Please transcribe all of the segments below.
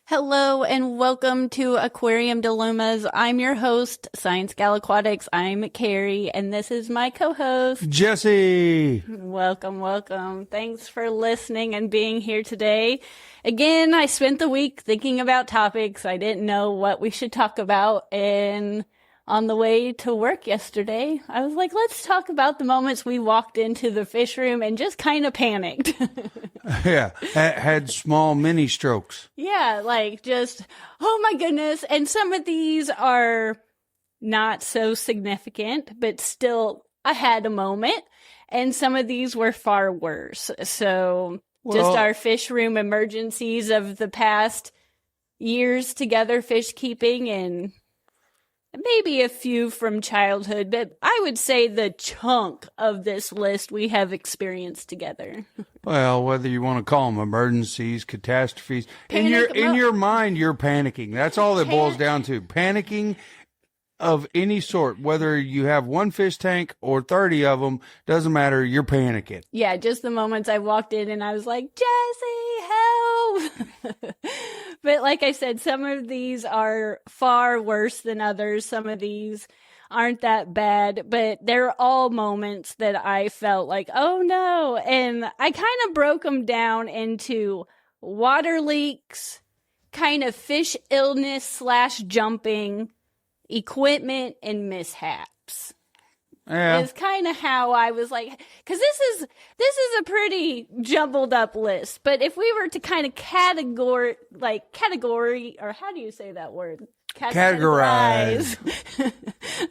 Hello and welcome to Aquarium Dilemmas. I'm your host, Science Gal Aquatics. I'm Carrie, and this is my co-host, Jesse. Welcome. Thanks for listening and being here today. Again, I spent the week thinking about topics. I didn't know what we should talk about, and on the way to work yesterday, I was like, let's talk about the moments we walked into the fish room and just kind of panicked. Yeah, had small mini strokes. Yeah, like just, oh my goodness. And some of these are not so significant, but still I had a moment. And some of these were far worse. So just our fish room emergencies of the past years together, fish keeping, and maybe a few from childhood, but I would say the chunk of this list we have experienced together. Well, whether you want to call them emergencies, catastrophes, in your mind, you're panicking. That's all that boils down to. Panicking of any sort, whether you have one fish tank or 30 of them, doesn't matter. You're panicking. Yeah, just the moments I walked in and I was like, Jesse, help! But like I said, some of these are far worse than others. Some of these aren't that bad, but they're all moments that I felt like, oh no. And I kind of broke them down into water leaks, kind of fish illness / jumping, equipment, and mishaps. Yeah. Is kind of how I was like, because this is a pretty jumbled up list. But if we were to kind of category, or how do you say that word? Categorize.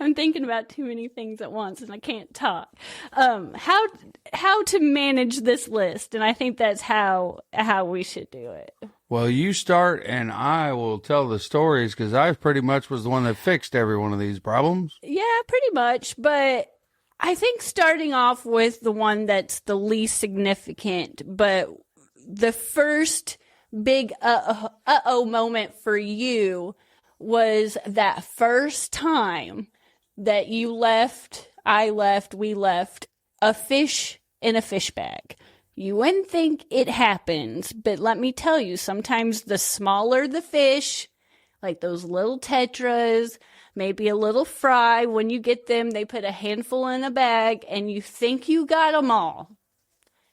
I'm thinking about too many things at once and I can't talk. How to manage this list, and I think that's how we should do it. Well, you start and I will tell the stories because I pretty much was the one that fixed every one of these problems. Yeah, pretty much. But I think starting off with the one that's the least significant, but the first big uh-oh moment for you was that first time that you left, we left a fish in a fish bag. You wouldn't think it happens, but let me tell you, sometimes the smaller the fish, like those little tetras, maybe a little fry, when you get them, they put a handful in a bag and you think you got them all.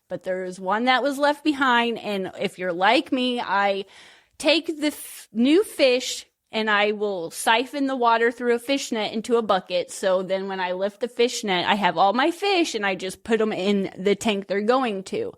But there is one that was left behind, and if you're like me, I take the new fish and I will siphon the water through a fish net into a bucket. So then when I lift the fish net, I have all my fish and I just put them in the tank they're going to.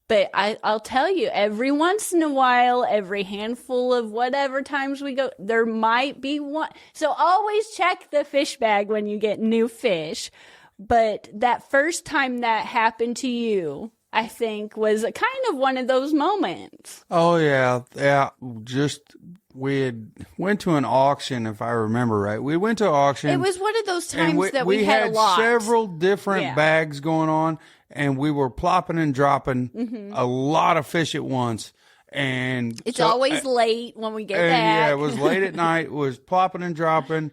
But I'll tell you, every once in a while, every handful of whatever times we go, there might be one. So always check the fish bag when you get new fish. But that first time that happened to you, I think, was a kind of one of those moments. Oh, yeah. Yeah. We had went to an auction, if I remember right. We went to an auction. It was one of those times that we had a lot. Several different bags going on, and we were plopping and dropping a lot of fish at once. And it's always late when we get back. Yeah, it was late at night. It was plopping and dropping.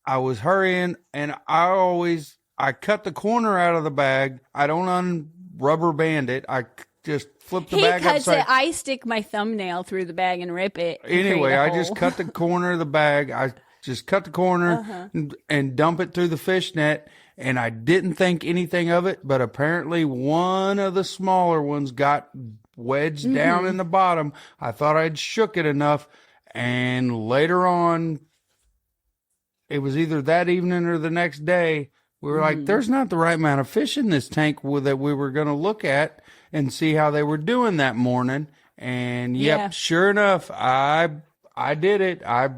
I was hurrying, and I cut the corner out of the bag. I don't rubber band it. I just flip the bag upside. He cuts it. I stick my thumbnail through the bag and rip it. Anyway, I just cut the corner of the bag. I just cut the corner and dump it through the fish net. And I didn't think anything of it, but apparently one of the smaller ones got wedged down in the bottom. I thought I'd shook it enough. And later on, it was either that evening or the next day, we were like, there's not the right amount of fish in this tank that we were going to look at and see how they were doing that morning. And sure enough, I did it. I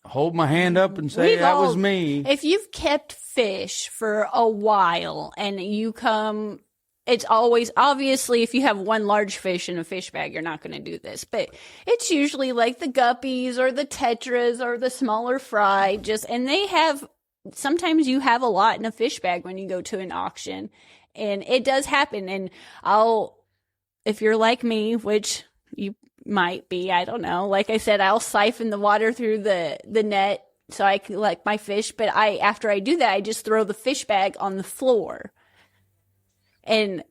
hold my hand up and say that was me. If you've kept fish for a while and you come, it's always, obviously, if you have one large fish in a fish bag, you're not going to do this. But it's usually like the guppies or the tetras or the smaller fry, and they have, sometimes you have a lot in a fish bag when you go to an auction. And it does happen. And if you're like me, which you might be, I don't know. Like I said, I'll siphon the water through the net so I can like my fish. But after I do that, I just throw the fish bag on the floor. And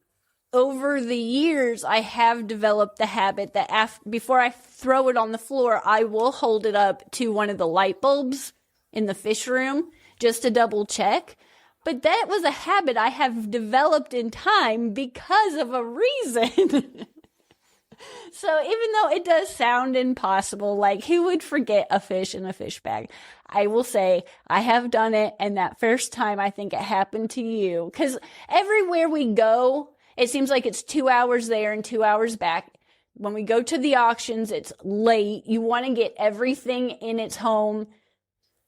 over the years, I have developed the habit that before I throw it on the floor, I will hold it up to one of the light bulbs in the fish room just to double check. But that was a habit I have developed in time because of a reason. So even though it does sound impossible, like who would forget a fish in a fish bag? I will say I have done it. And that first time, I think it happened to you. Because everywhere we go, it seems like it's 2 hours there and 2 hours back. When we go to the auctions, it's late. You want to get everything in its home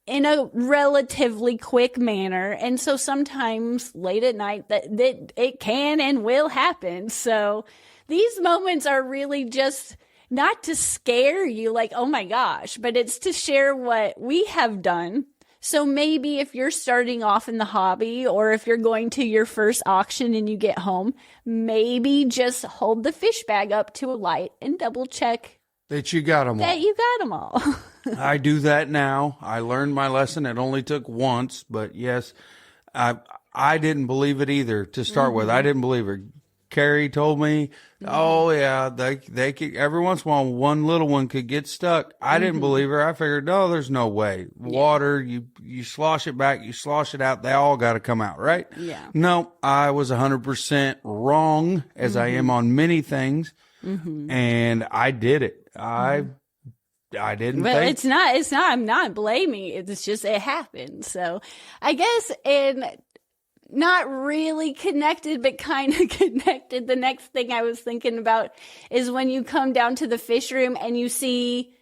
in a relatively quick manner. And so sometimes late at night that it can and will happen. So these moments are really just not to scare you like, oh my gosh, but it's to share what we have done. So maybe if you're starting off in the hobby, or if you're going to your first auction and you get home, maybe just hold the fish bag up to a light and double check that you got them all. That you got them all. I do that now. I learned my lesson. It only took once, but yes, I didn't believe it either to start with. I didn't believe her. Carrie told me, oh yeah, they could, every once in a while, one little one could get stuck. I didn't believe her. I figured, no, there's no way. Water, you slosh it back, you slosh it out. They all got to come out, right? Yeah. No, I was 100% wrong, as I am on many things. And I did it. I didn't But think. it's not, I'm not blaming it. It's just, it happened. So I guess not really connected, but kind of connected. The next thing I was thinking about is when you come down to the fish room and you see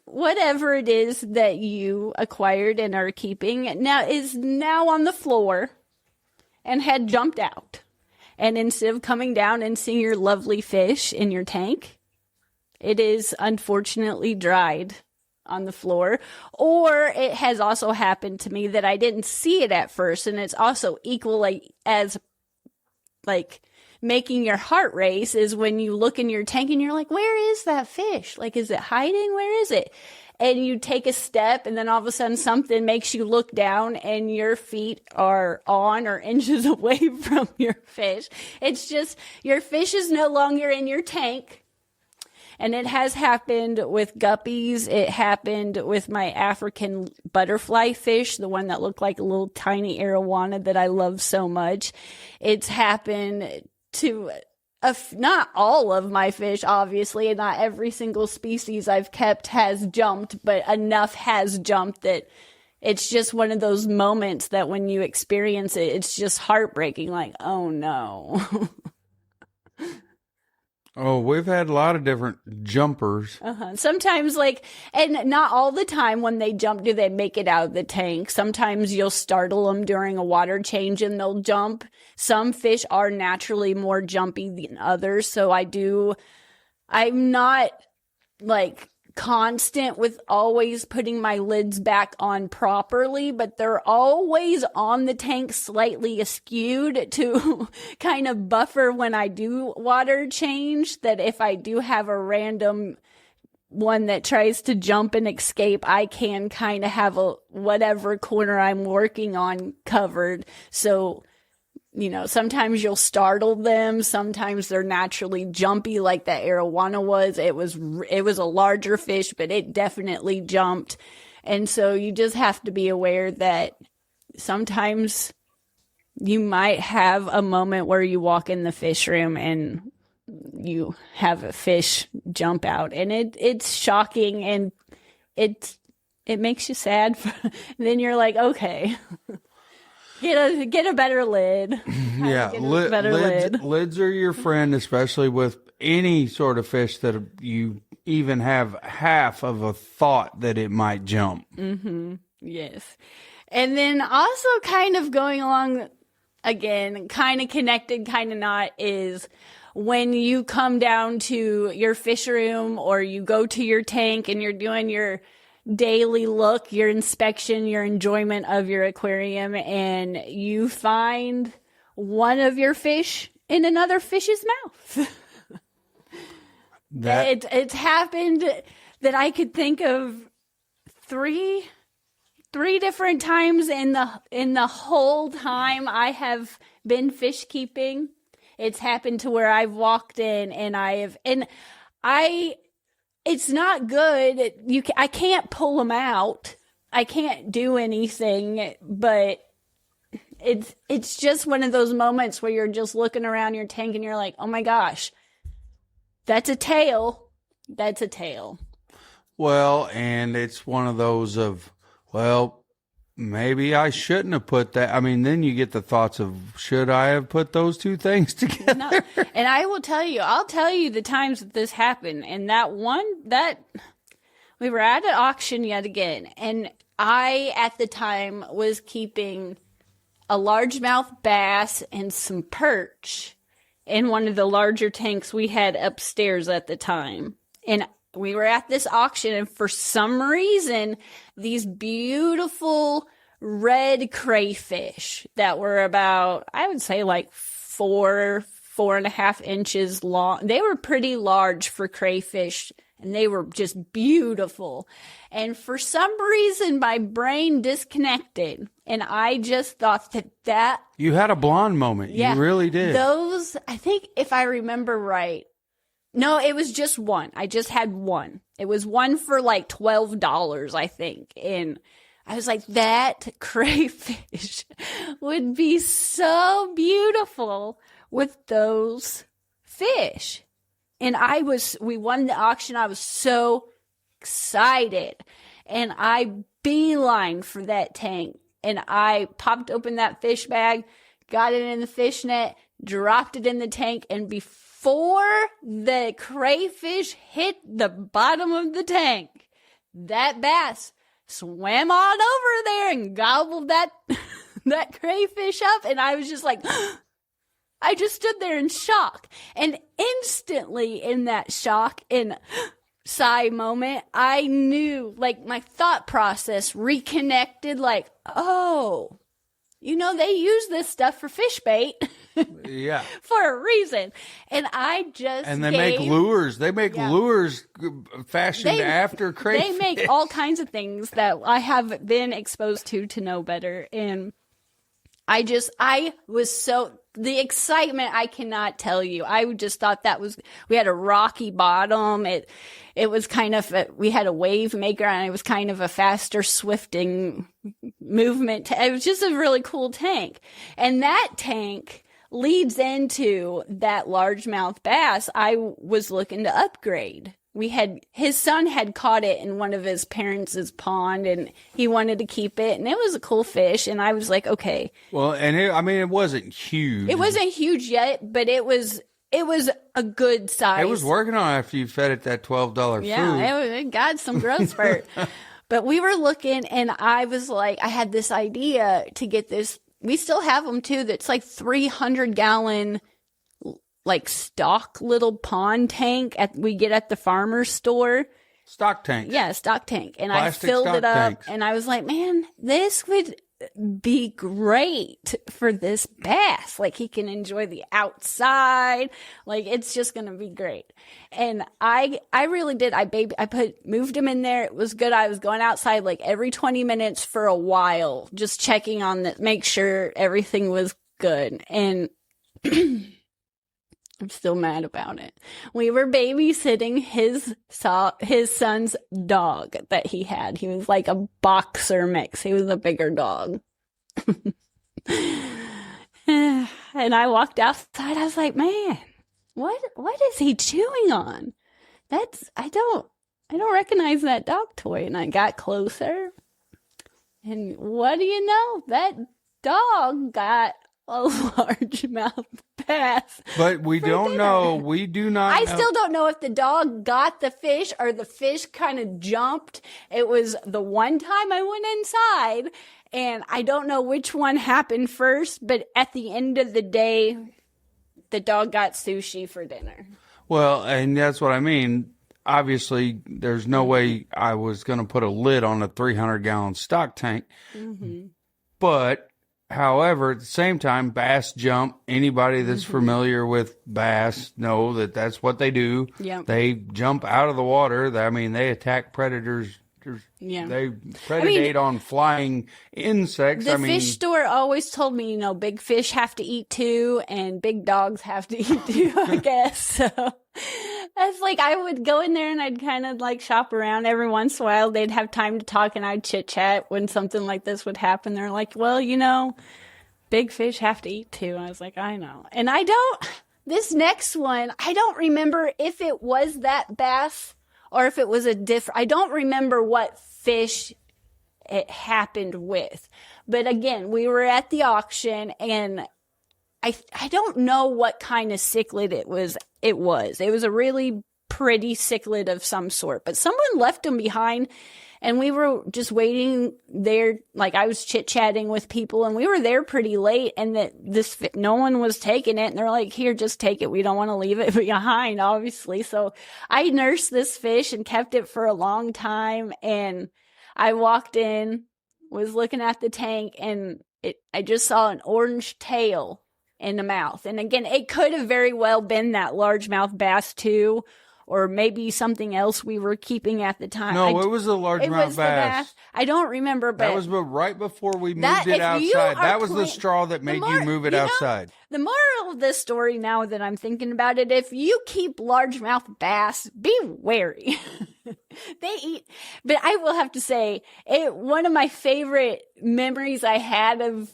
whatever it is that you acquired and are keeping is now on the floor and had jumped out. And instead of coming down and seeing your lovely fish in your tank, it is unfortunately dried on the floor. Or it has also happened to me that I didn't see it at first, and it's also equally as like making your heart race is when you look in your tank and you're like, where is that fish? Like, is it hiding? Where is it? And you take a step, and then all of a sudden something makes you look down and your feet are on or inches away from your fish. It's just your fish is no longer in your tank. And it has happened with guppies. It happened with my African butterfly fish, the one that looked like a little tiny arowana that I love so much. It's happened to not all of my fish, obviously, and not every single species I've kept has jumped, but enough has jumped that it's just one of those moments that when you experience it, it's just heartbreaking, like, oh no. Oh, we've had a lot of different jumpers. Sometimes, and not all the time when they jump do they make it out of the tank. Sometimes you'll startle them during a water change and they'll jump. Some fish are naturally more jumpy than others. So I'm not constant with always putting my lids back on properly, but they're always on the tank slightly askewed to kind of buffer when I do water change, that if I do have a random one that tries to jump and escape, I can kind of have whatever corner I'm working on covered. So sometimes you'll startle them. Sometimes they're naturally jumpy like that arowana was. It was a larger fish, but it definitely jumped. And so you just have to be aware that sometimes you might have a moment where you walk in the fish room and you have a fish jump out, and it's shocking, and it makes you sad. Then you're like, okay. Get a better lid. Yeah, lids are your friend, especially with any sort of fish that you even have half of a thought that it might jump. Yes. And then also kind of going along, again, kind of connected, kind of not, is when you come down to your fish room or you go to your tank and you're doing your daily look, your inspection, your enjoyment of your aquarium, and you find one of your fish in another fish's mouth. It's happened that I could think of three different times in the whole time I have been fish keeping. It's happened to where I've walked in and it's not good. I can't pull them out. I can't do anything, but it's just one of those moments where you're just looking around your tank and you're like, oh my gosh, that's a tail. That's a tail. Well, and it's one of those of, well, maybe I shouldn't have put that. I mean, then you get the thoughts of, should I have put those two things together? No. And I'll tell you the times that this happened. And that we were at an auction yet again. And I, at the time, was keeping a largemouth bass and some perch in one of the larger tanks we had upstairs at the time. And we were at this auction, and for some reason, these beautiful red crayfish that were about, I would say, like 4.5 inches long. They were pretty large for crayfish, and they were just beautiful. And for some reason, my brain disconnected, and I just thought that You had a blonde moment. yeah, You really did. Those, I think, if I remember right. No, it was just one. I just had one. It was one for like $12, I think. And I was like, that crayfish would be so beautiful with those fish. And we won the auction. I was so excited. And I beeline for that tank. And I popped open that fish bag, got it in the fish net, dropped it in the tank, and before the crayfish hit the bottom of the tank, that bass swam on over there and gobbled that crayfish up. And I was just like, I just stood there in shock. And instantly in that shock and sigh moment, I knew, like, my thought process reconnected, like, oh, they use this stuff for fish bait. Yeah. For a reason. And I just And they make lures. They make lures fashioned after crayfish. They make all kinds of things that I have been exposed to know better. And I was so, the excitement, I cannot tell you. I just thought we had a rocky bottom. It was kind of, we had a wave maker, and it was kind of a faster swifting movement. It was just a really cool tank. And that tank leads into that largemouth bass I was looking to upgrade. His son had caught it in one of his parents' pond, and he wanted to keep it, and it was a cool fish. And I was like, okay. Well, and it wasn't huge. It wasn't huge yet, but it was a good size. It was working on after you fed it that $12 food. Yeah, it got some growth spurt. But we were looking, and I was like, I had this idea to get this. We still have them too. That's like 300-gallon, like, stock little pond tank we get at the farmer's store. Stock tank. Yeah, stock tank. And Plastic I filled it up, tanks. and I was like, man, this would be great for this bass. Like, he can enjoy the outside. Like, it's just going to be great. And I really did. Moved him in there. It was good. I was going outside like every 20 minutes for a while, just checking on make sure everything was good. And I'm still mad about it. We were babysitting his son's dog that he had. He was like a boxer mix. He was a bigger dog. And I walked outside. I was like, man, what is he chewing on? I don't recognize that dog toy. And I got closer. And what do you know? That dog got a largemouth bass. But we don't know. We do not I know. still don't know if the dog got the fish or the fish kind of jumped. It was the one time I went inside, and I don't know which one happened first, but at the end of the day, the dog got sushi for dinner. Well, and that's what I mean. Obviously, there's no way I was going to put a lid on a 300-gallon stock tank. Mm-hmm. But however, at the same time, bass jump. Anybody that's familiar with bass know that that's what they do. Yep. They jump out of the water. I mean, they attack predators Yeah. They predate on flying insects. The fish store always told me, big fish have to eat too, and big dogs have to eat too, I guess. So that's like, I would go in there and I'd kind of like shop around every once in a while. They'd have time to talk and I'd chit chat when something like this would happen. They're like, well, big fish have to eat too. I was like, I know. And this next one, I don't remember if it was that bass or if it was I don't remember what fish it happened with. But again, we were at the auction and I don't know what kind of cichlid it was. It was a really pretty cichlid of some sort, but someone left them behind and we were just waiting there. Like I was chit chatting with people and we were there pretty late and no one was taking it. And they're like, here, just take it. We don't want to leave it behind, obviously. So I nursed this fish and kept it for a long time. And I walked in, was looking at the tank and I just saw an orange tail in the mouth. And again, it could have very well been that largemouth bass too, or maybe something else we were keeping at the time. No, it was the largemouth bass. I don't remember, but that was right before we moved it outside. That was the straw that made you move it outside. The moral of this story, now that I'm thinking about it, if you keep largemouth bass, be wary. They eat, but I will have to say, one of my favorite memories I have of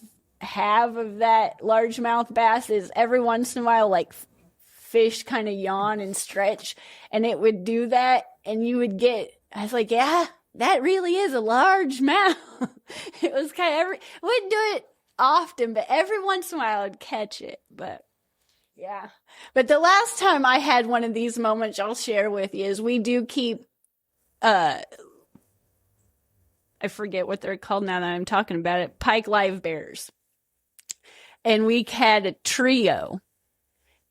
that largemouth bass is every once in a while, like fish kind of yawn and stretch, and it would do that, and I was like, yeah, that really is a large mouth. It was wouldn't do it often, but every once in a while I'd catch it. But yeah. But the last time I had one of these moments I'll share with you is we do keep, I forget what they're called now that I'm talking about it, pike live bears. And we had a trio.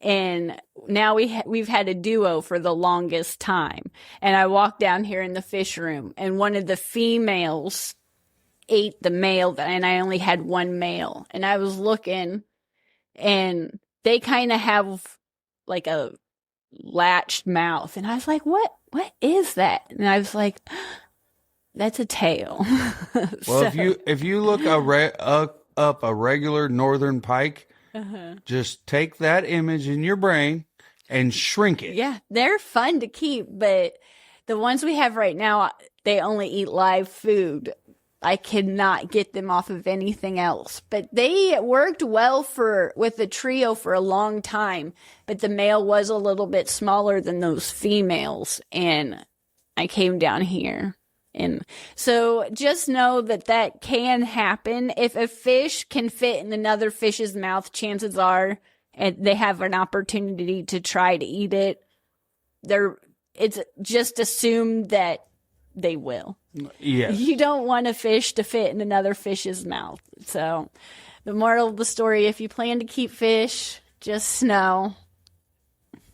And now we've had a duo for the longest time. And I walked down here in the fish room and one of the females ate the male and I only had one male. And I was looking and they kind of have like a latched mouth. And I was like, what is that? And I was like, that's a tail. Well, if you look up a regular northern pike, just take that image in your brain and shrink it. Yeah, they're fun to keep, but the ones we have right now, they only eat live food. I cannot get them off of anything else. But they worked well with the trio for a long time, but the male was a little bit smaller than those females, and I came down here. And so just know that can happen. If a fish can fit in another fish's mouth, chances are they have an opportunity to try to eat it. It's just assumed that they will. Yes. You don't want a fish to fit in another fish's mouth. So the moral of the story, if you plan to keep fish, just know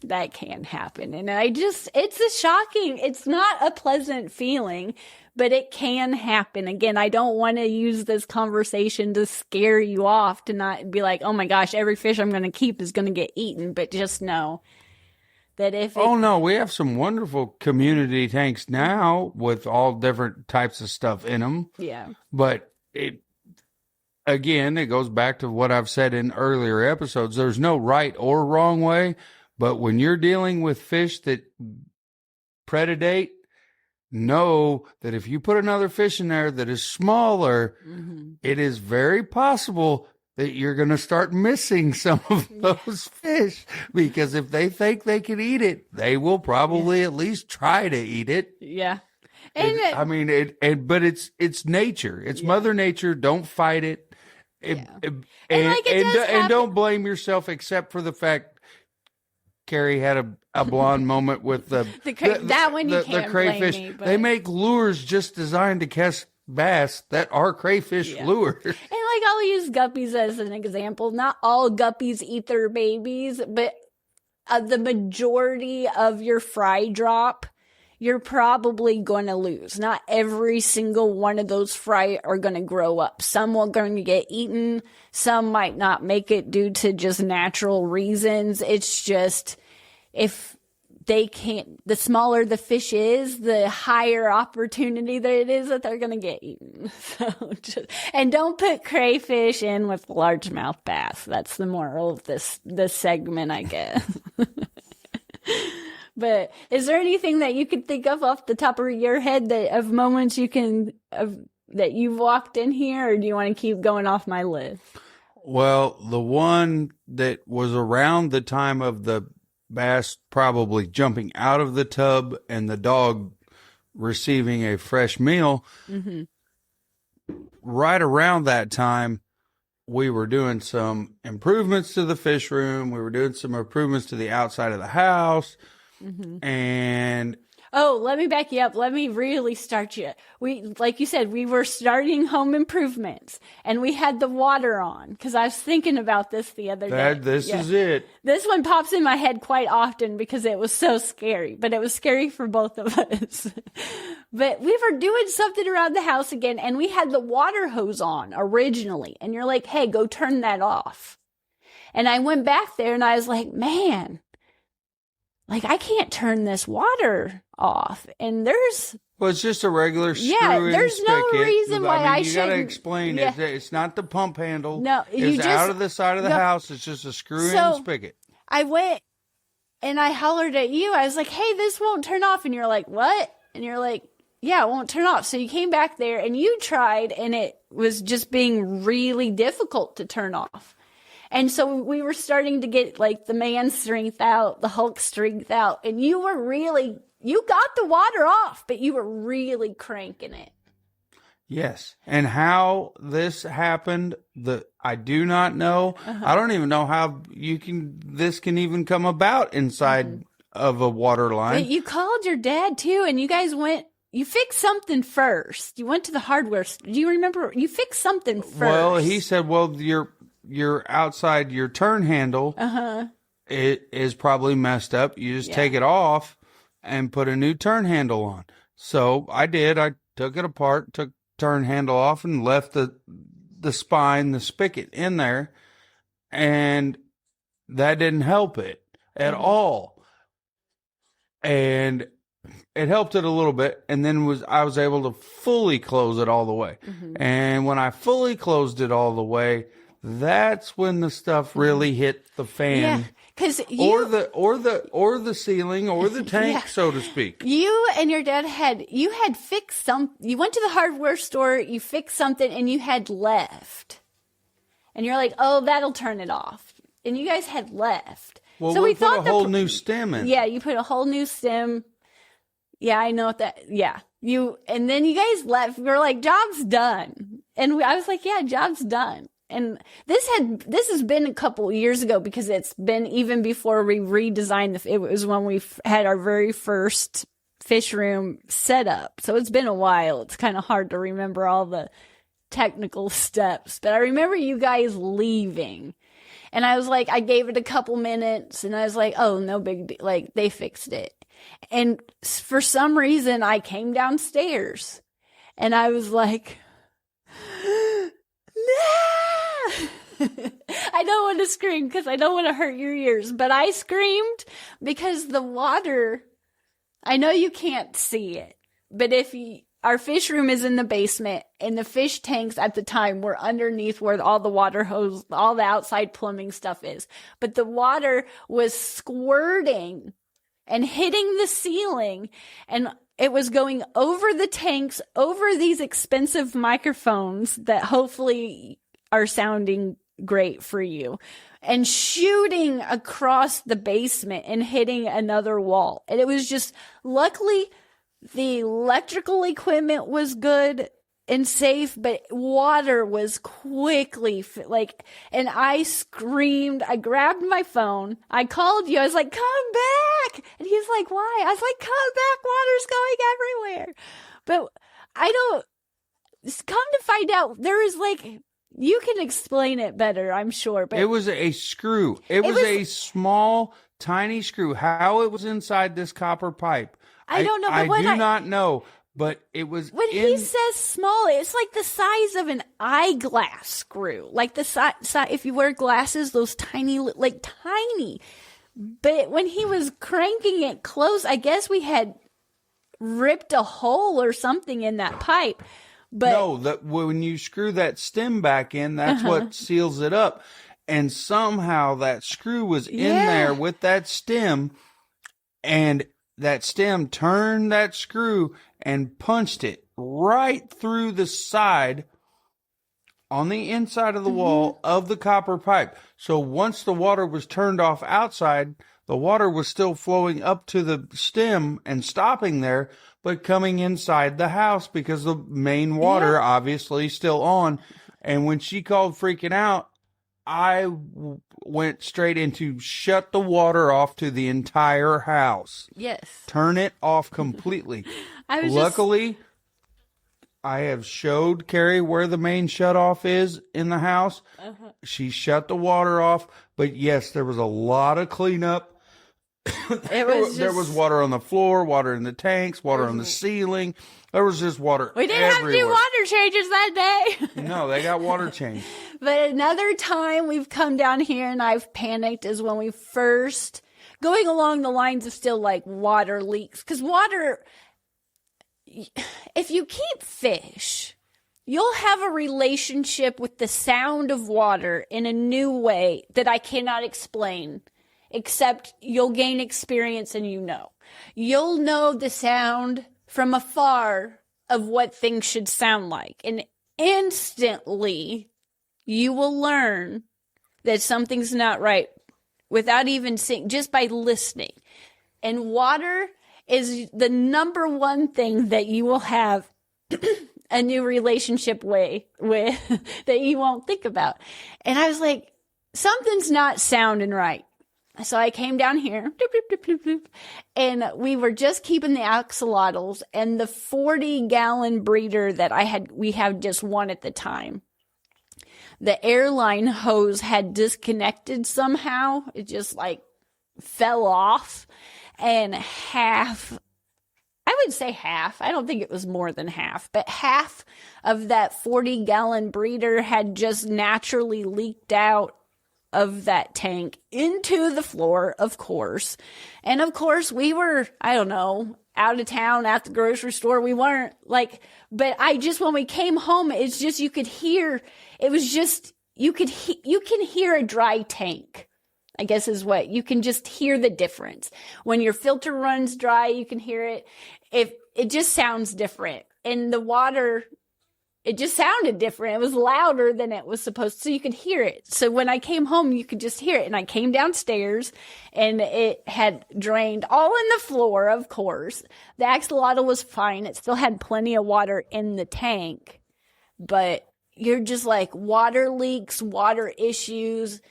that can happen. And it's not a pleasant feeling, but it can happen. Again, I don't want to use this conversation to scare you off, to not be like, oh my gosh, every fish I'm going to keep is going to get eaten. But just know that no, we have some wonderful community tanks now with all different types of stuff in them. Yeah. But it goes back to what I've said in earlier episodes. There's no right or wrong way. But when you're dealing with fish that predate, know that if you put another fish in there that is smaller, it is very possible that you're going to start missing some of those fish, because if they think they can eat it, they will probably at least try to eat it. Yeah. But it's nature. It's Mother Nature. Don't fight it. And don't blame yourself, except for the fact Carrie had a blonde moment with the crayfish. Me, but... They make lures just designed to catch bass that are crayfish lures. And I'll use guppies as an example. Not all guppies eat their babies, but the majority of your fry drop, you're probably going to lose. Not every single one of those fry are going to grow up. Some are going to get eaten. Some might not make it due to just natural reasons. It's just, if the smaller the fish is, the higher opportunity that it is that they're going to get eaten. And don't put crayfish in with largemouth bass. That's the moral of this segment, I guess. But is there anything that you could think of off the top of your head of moments that you've walked in here, or do you want to keep going off my list? Well, the one that was around the time of the bass probably jumping out of the tub and the dog receiving a fresh meal, right around that time, we were doing some improvements to the fish room. We were doing some improvements to the outside of the house. And let me back you up. Let me really start you. Like you said, we were starting home improvements, and we had the water on, because I was thinking about this the other day. This is it. This one pops in my head quite often because it was so scary, but it was scary for both of us. But we were doing something around the house again, and we had the water hose on originally, and you're like, hey, go turn that off. And I went back there and I was like, man, like, I can't turn this water off. And well, it's just a regular screw-in there's spigot. No reason why I shouldn't. You got to explain it. Yeah. It's not the pump handle. No, it's out of the side of the house. It's just a screw-in spigot. I went and I hollered at you. I was like, hey, this won't turn off. And you're like, what? And you're like, yeah, it won't turn off. So you came back there and you tried, and it was just being really difficult to turn off. And so we were starting to get like the man strength out, the Hulk strength out. And you got the water off, but you were really cranking it. Yes. And how this happened, I do not know. I don't even know how this can even come about inside of a water line. But you called your dad too, and you guys you fixed something first. You went to the hardware store. Do you remember? You fixed something first. Well, he said, well, your outside, your turn handle, it is probably messed up. You just take it off and put a new turn handle on. So I did. I took it apart, took turn handle off, and left the spine, the spigot in there, and that didn't help it at all. And it helped it a little bit, and then I was able to fully close it all the way. And when I fully closed it all the way, that's when the stuff really hit the fan. Yeah, because or the ceiling or the tank, so to speak. You and your dad had fixed you went to the hardware store, you fixed something, and you had left. And you're like, oh, that'll turn it off. And you guys had left. Well, so we put a whole new stem in. Yeah, you put a whole new stem. Yeah, I know that. Yeah. And then you guys left. We were like, job's done. And I was like, yeah, job's done. And this has been a couple years ago, because it's been even before we redesigned it was when we had our very first fish room set up. So it's been a while. It's kind of hard to remember all the technical steps, but I remember you guys leaving, and I was like, I gave it a couple minutes, and I was like, oh, no big deal. Like, they fixed it. And for some reason I came downstairs and I was like, I don't want to scream because I don't want to hurt your ears, but I screamed because the water, I know you can't see it, but our fish room is in the basement, and the fish tanks at the time were underneath where all the water hose, all the outside plumbing stuff is. But the water was squirting and hitting the ceiling, and it was going over the tanks, over these expensive microphones that hopefully are sounding great for you, and shooting across the basement and hitting another wall. And it was just, luckily, the electrical equipment was good and safe, but water was quickly and I screamed. I grabbed my phone. I called you. I was like, come back. And he's like, why? I was like, come back. Water's going everywhere. But come to find out, there is you can explain it better, I'm sure. But it was a screw. It was a small, tiny screw. How it was inside this copper pipe, I don't know. But I do not know. But it was. When he says small, it's like the size of an eyeglass screw. Like the size, if you wear glasses, those tiny, tiny. But when he was cranking it close, I guess we had ripped a hole or something in that pipe. But No, when you screw that stem back in, that's what seals it up. And somehow that screw was in there with that stem, and that stem turned that screw and punched it right through the side on the inside of the wall of the copper pipe. So once the water was turned off outside, the water was still flowing up to the stem and stopping there, but coming inside the house because the main water obviously still on. And when she called freaking out, I went straight into shut the water off to the entire house. yes. Turn it off completely. Luckily, I have showed Carrie where the main shutoff is in the house. She shut the water off, but yes, there was a lot of cleanup. There was water on the floor, water in the tanks, water on the ceiling. There was just water We didn't everywhere. have to do water changes that day. No, they got water changed. But another time we've come down here and I've panicked is when we first, going along the lines of still like water leaks. Because water, if you keep fish, you'll have a relationship with the sound of water in a new way that I cannot explain. Except you'll gain experience and you'll know the sound from afar of what things should sound like. And instantly you will learn that something's not right without even seeing, just by listening. And water is the number one thing that you will have a new relationship with that you won't think about. And I was like, something's not sounding right. So I came down here, and we were just keeping the axolotls and the 40-gallon breeder that we had just one at the time. The airline hose had disconnected somehow. It just like fell off, and I would say half. I don't think it was more than half, but half of that 40-gallon breeder had just naturally leaked out of that tank into the floor, of course. And of course, we were, I don't know, out of town at the grocery store. We weren't like, but when we came home, it's just, you could hear, it was just, you can hear a dry tank, I guess is what, you can just hear the difference. When your filter runs dry, you can hear it. It just sounds different. And the water, it just sounded different. It was louder than it was supposed to, so you could hear it. So when I came home, you could just hear it. And I came downstairs, and it had drained all in the floor, of course. The axolotl was fine. It still had plenty of water in the tank. But you're just like, water leaks, water issues.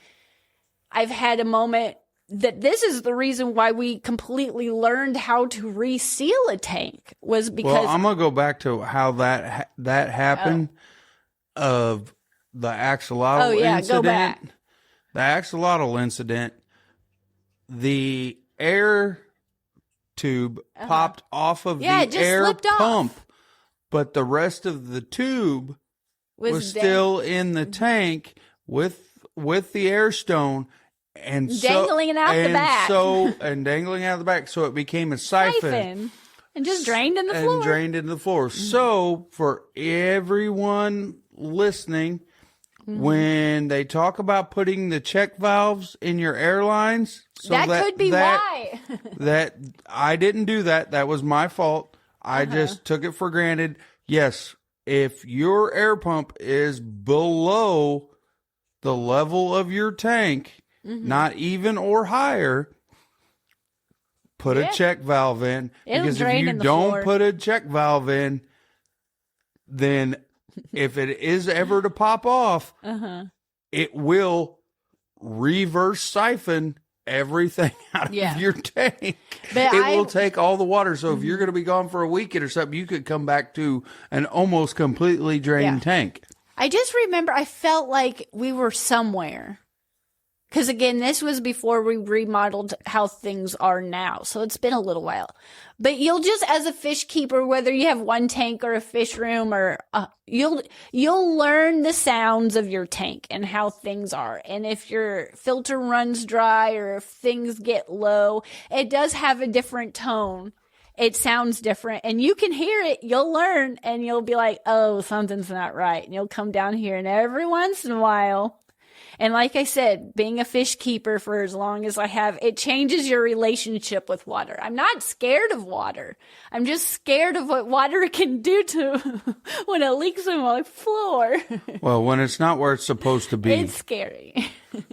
I've had a moment that this is the reason why we completely learned how to reseal a tank, was because... Well, I'm going to go back to how that happened of the axolotl incident. Go back. The axolotl incident, the air tube popped off of the air pump, but the rest of the tube was still in the tank with the air stone. And dangling out the back. And dangling out the back. So it became a siphon. And just drained in the floor. And drained into the floor. So for everyone listening, when they talk about putting the check valves in your airlines, that could be why. That I didn't do that. That was my fault. I just took it for granted. Yes, if your air pump is below the level of your tank, not even or higher, put a check valve in. Because if you don't put a check valve in, then if it is ever to pop off, it will reverse siphon everything out of your tank. But it will take all the water. So if you're going to be gone for a weekend or something, you could come back to an almost completely drained tank. I just remember I felt like we were somewhere. Because again, this was before we remodeled how things are now. So it's been a little while. But you'll just, as a fish keeper, whether you have one tank or a fish room, or you'll learn the sounds of your tank and how things are. And if your filter runs dry or if things get low, it does have a different tone. It sounds different, and you can hear it. You'll learn, and you'll be like, oh, something's not right. And you'll come down here, and every once in a while, and like I said, being a fish keeper for as long as I have, it changes your relationship with water. I'm not scared of water. I'm just scared of what water can do to when it leaks on my floor. Well, when it's not where it's supposed to be. It's scary.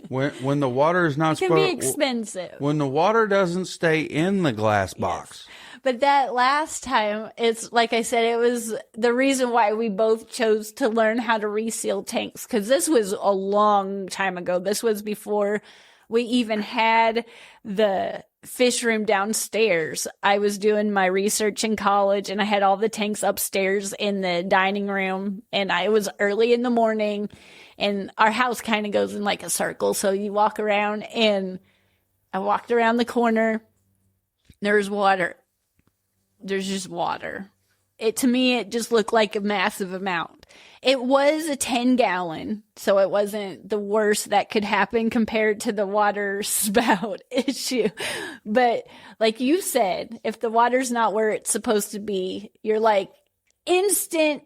When the water is not supposed to be expensive. When the water doesn't stay in the glass box. Yes. But that last time, it's like I said, it was the reason why we both chose to learn how to reseal tanks. Because this was a long time ago. This was before we even had the fish room downstairs. I was doing my research in college, and I had all the tanks upstairs in the dining room. And it was early in the morning, and our house kind of goes in like a circle. So you walk around, and I walked around the corner. There's water. There's just water. To me, it just looked like a massive amount. It was a 10-gallon, so it wasn't the worst that could happen compared to the water spout issue. But like you said, if the water's not where it's supposed to be, you're like instant.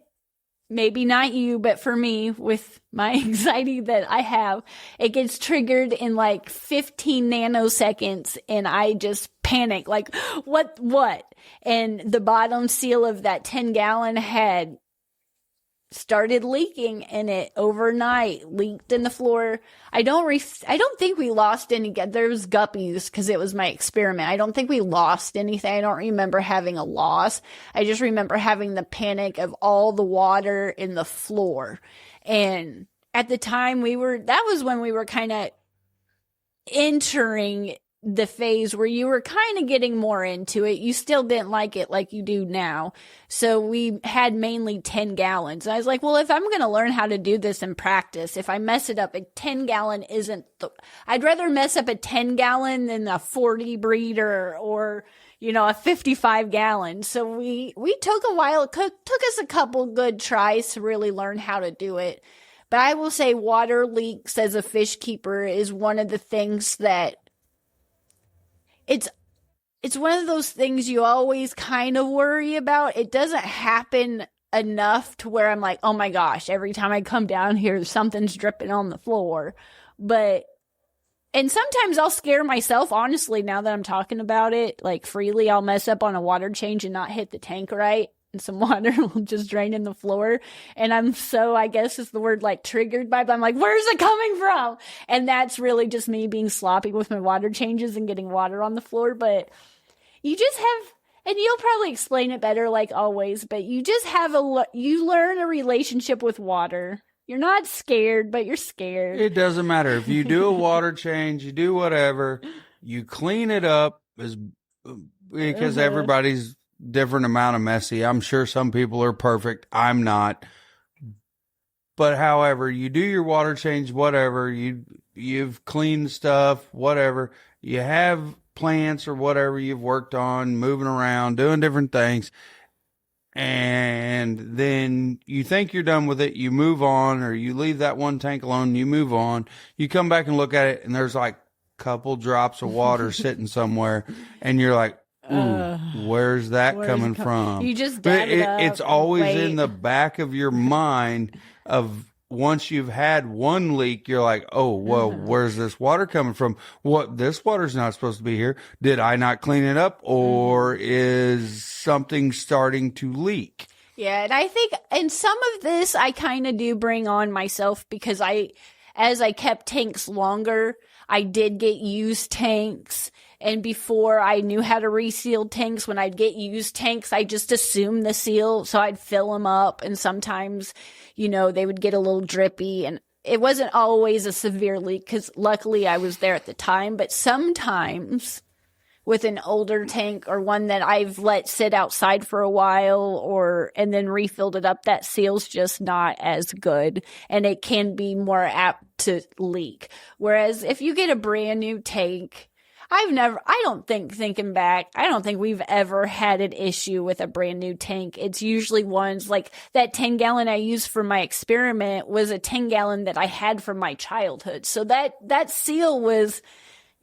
Maybe not you, but for me, with my anxiety that I have, it gets triggered in like 15 nanoseconds, and I just panic, like, what? And the bottom seal of that 10-gallon had started leaking, and it overnight leaked in the floor. I don't think we lost any. There was guppies because it was my experiment. I don't think we lost anything. I don't remember having a loss. I just remember having the panic of all the water in the floor. And at the time that was when we were kind of entering the phase where you were kind of getting more into it. You still didn't like it like you do now. So we had mainly 10 gallons. And I was like, well, if I'm going to learn how to do this in practice, if I mess it up, a 10 gallon I'd rather mess up a 10 gallon than a 40 breeder or, a 55 gallon. So we took a while. It took us a couple good tries to really learn how to do it. But I will say water leaks as a fish keeper is one of the things that it's one of those things you always kind of worry about. It doesn't happen enough to where I'm like, oh my gosh, every time I come down here, something's dripping on the floor. And sometimes I'll scare myself, honestly, now that I'm talking about it, like freely, I'll mess up on a water change and not hit the tank right. And some water will just drain in the floor. And I'm so, I guess is the word, like triggered by it. I'm like, where's it coming from? And that's really just me being sloppy with my water changes and getting water on the floor. But you just have, and you'll probably explain it better like always, but you just have you learn a relationship with water. You're not scared, but you're scared. It doesn't matter. If you do a water change, you do whatever, you clean it up because everybody's different amount of messy. I'm sure some people are perfect. I'm not. But however, you do your water change, whatever, you've cleaned stuff, whatever. You have plants or whatever you've worked on, moving around, doing different things. And then you think you're done with it, you move on, or you leave that one tank alone, you move on. You come back and look at it, and there's like a couple drops of water sitting somewhere, and you're like, ooh, where's that coming from? You just dab it up. It's always in the back of your mind of once you've had one leak, you're like, oh, well, where's this water coming from? This water's not supposed to be here. Did I not clean it up? Or is something starting to leak? Yeah, and I think, and some of this I kind of do bring on myself because as I kept tanks longer, I did get used tanks. And before I knew how to reseal tanks, when I'd get used tanks, I just assumed the seal. So I'd fill them up. And sometimes, they would get a little drippy. And it wasn't always a severe leak because luckily I was there at the time. But sometimes with an older tank or one that I've let sit outside for a while and then refilled it up, that seal's just not as good. And it can be more apt to leak. Whereas if you get a brand new tank, thinking back, I don't think we've ever had an issue with a brand new tank. It's usually ones like that 10-gallon I used for my experiment was a 10-gallon that I had from my childhood. So that seal was,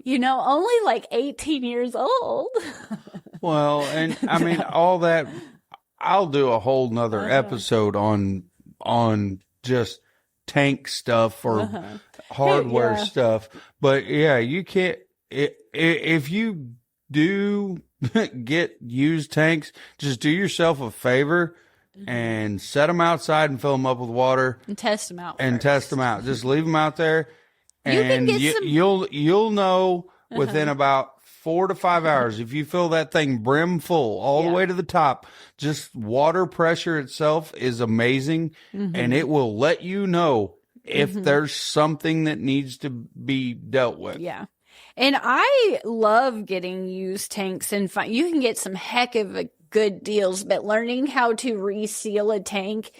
only like 18 years old. Well, and I mean, all that, I'll do a whole nother episode on just tank stuff or hardware stuff. But yeah, you can't, if you do get used tanks, just do yourself a favor and set them outside and fill them up with water and test them out. Just leave them out there, and you'll know within about 4 to 5 hours if you fill that thing brim full all the way to the top. Just water pressure itself is amazing, and it will let you know if there's something that needs to be dealt with. Yeah. And I love getting used tanks, and you can get some heck of a good deals, but learning how to reseal a tank,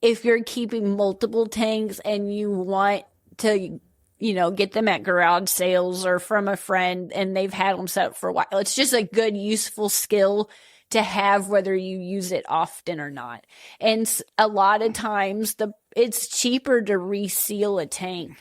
if you're keeping multiple tanks and you want to, get them at garage sales or from a friend and they've had them set up for a while, it's just a good, useful skill to have, whether you use it often or not. And a lot of times it's cheaper to reseal a tank.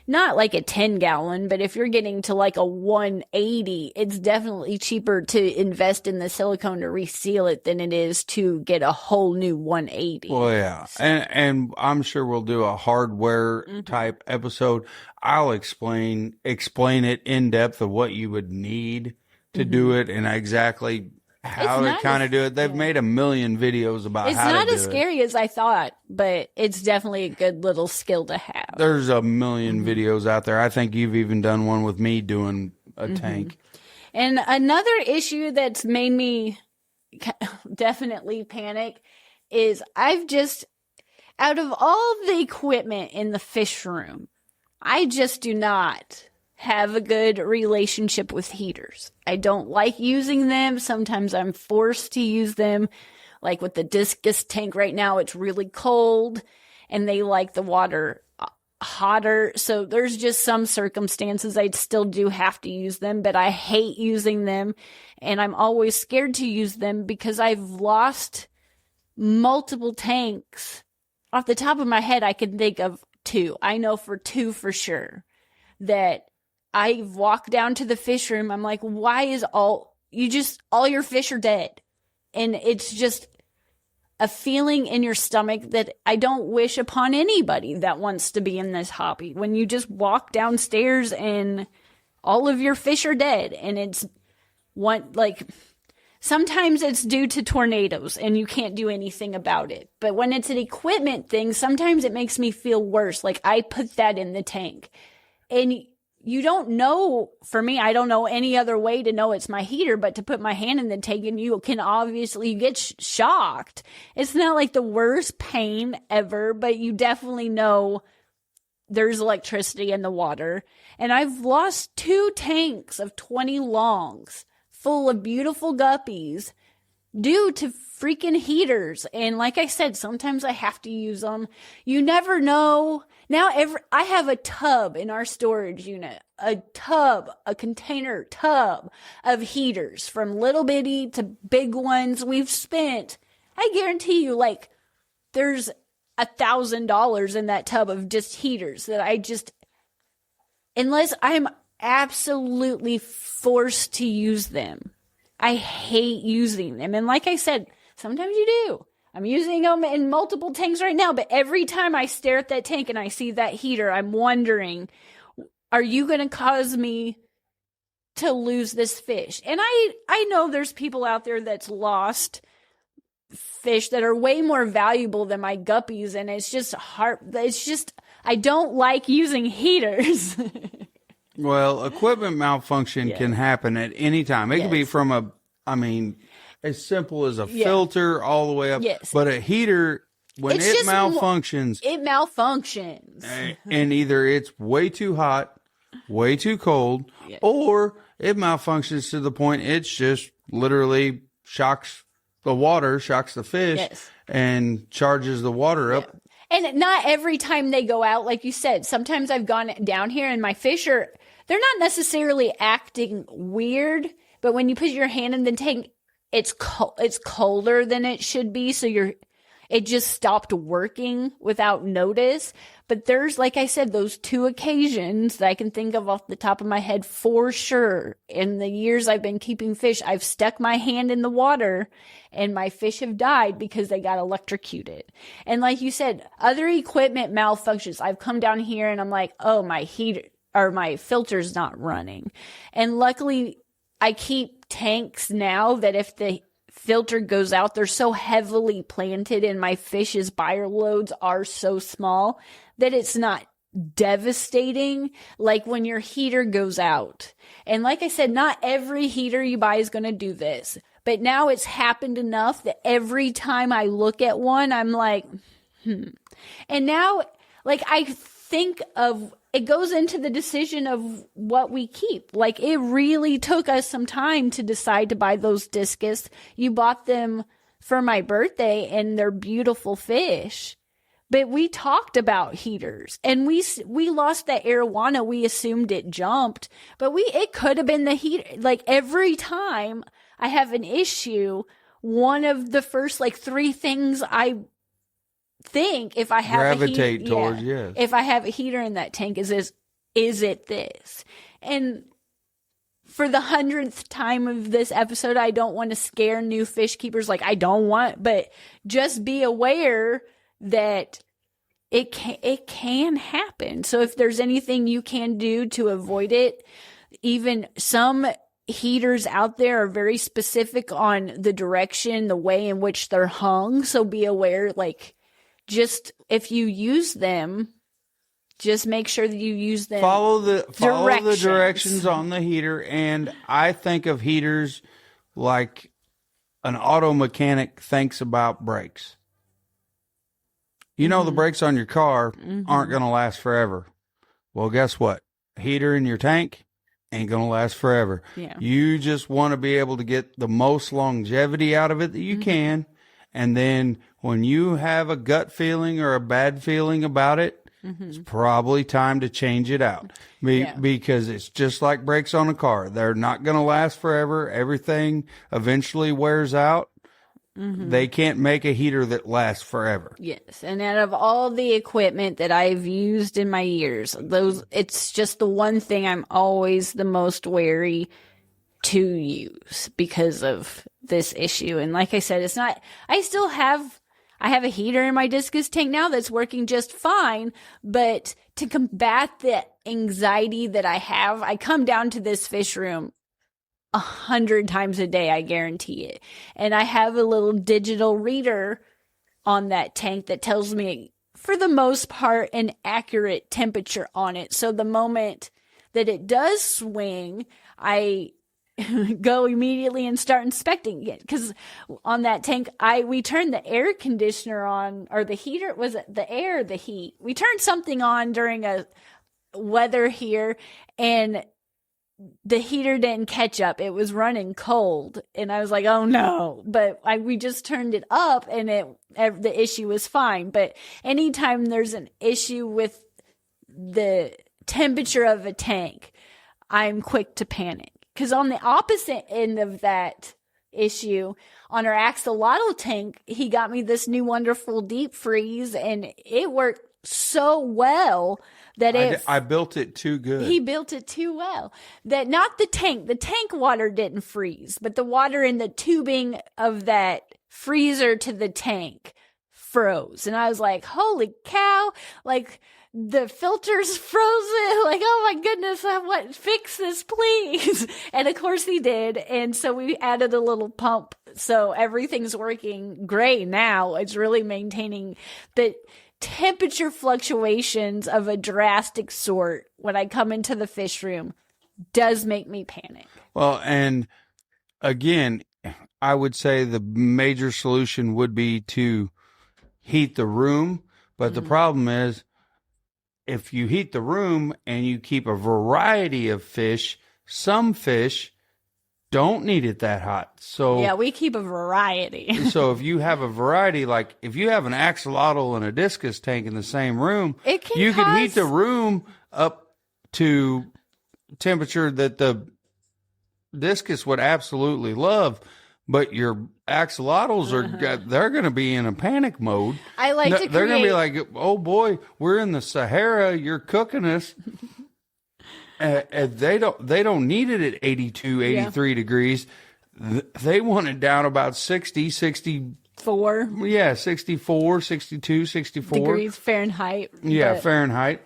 Not like a 10-gallon, but if you're getting to like a 180, it's definitely cheaper to invest in the silicone to reseal it than it is to get a whole new 180. Well, yeah. And I'm sure we'll do a hardware type episode. I'll explain it in depth of what you would need to do it and exactly how to kind of do it. They've made a million videos about how to do it. It's not as scary as I thought, but it's definitely a good little skill to have. There's a million videos out there. I think you've even done one with me doing a tank. And another issue that's made me definitely panic is out of all the equipment in the fish room, I just do not have a good relationship with heaters. I don't like using them. Sometimes I'm forced to use them. Like with the discus tank right now, it's really cold and they like the water hotter. So there's just some circumstances I still do have to use them, but I hate using them. And I'm always scared to use them because I've lost multiple tanks. Off the top of my head, I can think of 2. I know for 2 for sure that I've walked down to the fish room. I'm like, why is all your fish are dead? And it's just a feeling in your stomach that I don't wish upon anybody that wants to be in this hobby. When you just walk downstairs and all of your fish are dead, and sometimes it's due to tornadoes and you can't do anything about it. But when it's an equipment thing, sometimes it makes me feel worse. Like I put that in the tank, and you don't know, for me, I don't know any other way to know it's my heater, but to put my hand in the tank and you can obviously get shocked. It's not like the worst pain ever, but you definitely know there's electricity in the water. And I've lost 2 tanks of 20 longs full of beautiful guppies due to freaking heaters. And like I said, sometimes I have to use them. You never know. Now I have a tub in our storage unit, a container tub of heaters, from little bitty to big ones. We've spent, I guarantee you, like there's $1,000 in that tub of just heaters that unless I'm absolutely forced to use them, I hate using them. And like I said, sometimes you do. I'm using them in multiple tanks right now, but every time I stare at that tank and I see that heater, I'm wondering, are you going to cause me to lose this fish? And I know there's people out there that's lost fish that are way more valuable than my guppies, and it's just hard. It's just, I don't like using heaters. Well, equipment malfunction can happen at any time. It could be from as simple as a filter all the way up. Yes. But a heater, when it malfunctions, it malfunctions. And either it's way too hot, way too cold, or it malfunctions to the point it's just literally shocks the water, shocks the fish, and charges the water up. And not every time they go out, like you said, sometimes I've gone down here and my fish they're not necessarily acting weird, but when you put your hand in the tank, it's colder than it should be. So it just stopped working without notice. But there's, like I said, those 2 occasions that I can think of off the top of my head for sure. In the years I've been keeping fish, I've stuck my hand in the water and my fish have died because they got electrocuted. And like you said, other equipment malfunctions. I've come down here and I'm like, oh, my heater or my filter's not running. And luckily I keep tanks now that if the filter goes out, they're so heavily planted and my fish's bioloads are so small that it's not devastating like when your heater goes out. And like I said, not every heater you buy is going to do this, but now it's happened enough that every time I look at one, I'm like, And now, like, I think of it goes into the decision of what we keep. Like, it really took us some time to decide to buy those discus. You bought them for my birthday and they're beautiful fish. But we talked about heaters and we lost that arowana. We assumed it jumped, but it could have been the heater. Like, every time I have an issue, one of the first like 3 things I think if I have gravitate towards, yes. If I have a heater in that tank, is it this? And for the 100th time of this episode, I don't want to scare new fish keepers. Like, but just be aware that it can happen. So if there's anything you can do to avoid it, even some heaters out there are very specific on the direction, the way in which they're hung. So be aware, like, just if you use them, just make sure that you use them. Follow the directions on the heater. And I think of heaters like an auto mechanic thinks about brakes. You know, the brakes on your car aren't going to last forever. Well, guess what? A heater in your tank ain't going to last forever. Yeah. You just want to be able to get the most longevity out of it that you can. And then when you have a gut feeling or a bad feeling about it, it's probably time to change it out. Because it's just like brakes on a car. They're not going to last forever. Everything eventually wears out. They can't make a heater that lasts forever. Yes. And out of all the equipment that I've used in my years, it's just the one thing I'm always the most wary to use because of this issue. And like I said, I have a heater in my discus tank now that's working just fine, but to combat the anxiety that I have, I come down to this fish room 100 times a day, I guarantee it. And I have a little digital reader on that tank that tells me, for the most part, an accurate temperature on it. So the moment that it does swing, I go immediately and start inspecting it. Because on that tank, we turned the air conditioner on, or the heater, was it the air or the heat? We turned something on during a weather here, and the heater didn't catch up. It was running cold, and I was like, "Oh no!" But we just turned it up, and the issue was fine. But anytime there's an issue with the temperature of a tank, I'm quick to panic. Because on the opposite end of that issue, on our axolotl tank, he got me this new wonderful deep freeze, and it worked so well that I built it too good. He built it too well. That not the tank water didn't freeze, but the water in the tubing of that freezer to the tank froze. And I was like, holy cow, like the filter's frozen. Like, oh my goodness, fix this, please. And of course he did. And so we added a little pump. So everything's working great now. It's really maintaining the temperature fluctuations of a drastic sort when I come into the fish room does make me panic. Well, and again, I would say the major solution would be to heat the room. But the problem is, if you heat the room and you keep a variety of fish, some fish don't need it that hot. So Yeah, we keep a variety. so if you have a variety, like if you have an axolotl and a discus tank in the same room, you can heat the room up to temperature that the discus would absolutely love, but your axolotls they're going to be in a panic mode. I like to they're going to be like, oh boy, we're in the Sahara, you're cooking us. And they don't need it at 82, 83 degrees. They want it down about 60, 64. Yeah, 64, 62, 64 degrees Fahrenheit. Yeah, Fahrenheit.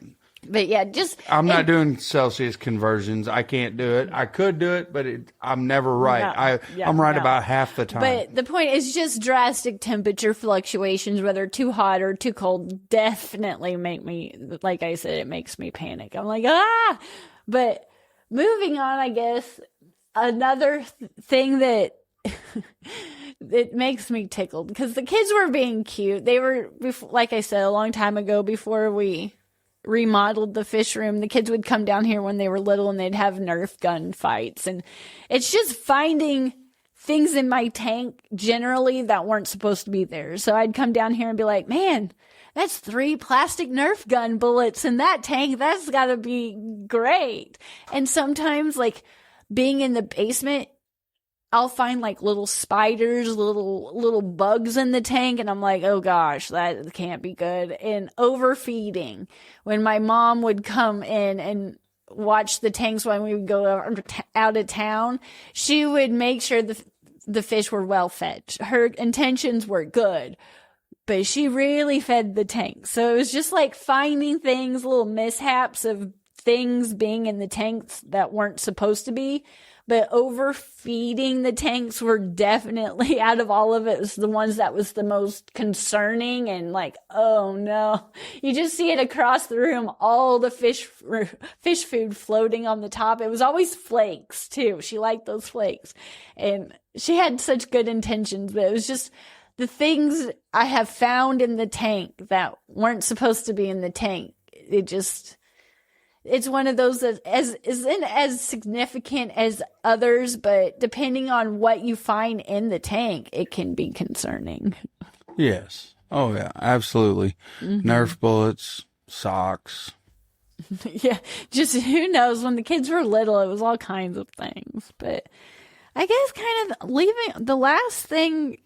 But yeah, I'm not doing Celsius conversions. I can't do it. I could do it, but I'm never right. I'm right about half the time. But the point is just drastic temperature fluctuations, whether too hot or too cold, definitely make me, like I said, it makes me panic. I'm like, ah! But moving on, I guess, another thing that it makes me tickled, because the kids were being cute. They were, like I said, a long time ago, before we remodeled the fish room, the kids would come down here when they were little and they'd have Nerf gun fights. And it's just finding things in my tank generally that weren't supposed to be there. So I'd come down here and be like, man, that's 3 plastic Nerf gun bullets in that tank. That's got to be great. And sometimes, like, being in the basement, I'll find like little spiders, little bugs in the tank, and I'm like, oh gosh, that can't be good. And overfeeding. When my mom would come in and watch the tanks when we would go out of town, she would make sure the fish were well fed. Her intentions were good, but she really fed the tank. So it was just like finding things, little mishaps of things being in the tanks that weren't supposed to be. But overfeeding the tanks were definitely, out of all of it, was the ones that was the most concerning. And like, oh no, you just see it across the room, all the fish food floating on the top. It was always flakes too. She liked those flakes, and she had such good intentions, but it was just the things I have found in the tank that weren't supposed to be in the tank. It's one of those that isn't as significant as others, but depending on what you find in the tank, it can be concerning. Yes. Oh, yeah, absolutely. Mm-hmm. Nerf bullets, socks. Yeah, just who knows? When the kids were little, it was all kinds of things. But I guess kind of leaving the last thing,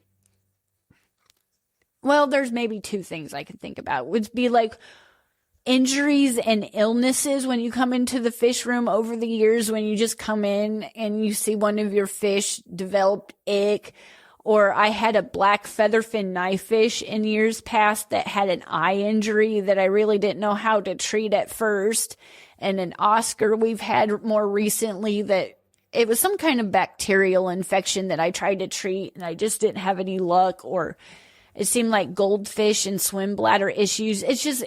well, there's maybe 2 things I could think about. Would be like injuries and illnesses when you come into the fish room over the years, when you just come in and you see one of your fish develop ick. Or I had a black featherfin knifefish in years past that had an eye injury that I really didn't know how to treat at first. And an Oscar we've had more recently that it was some kind of bacterial infection that I tried to treat and I just didn't have any luck. Or it seemed like goldfish and swim bladder issues. It's just,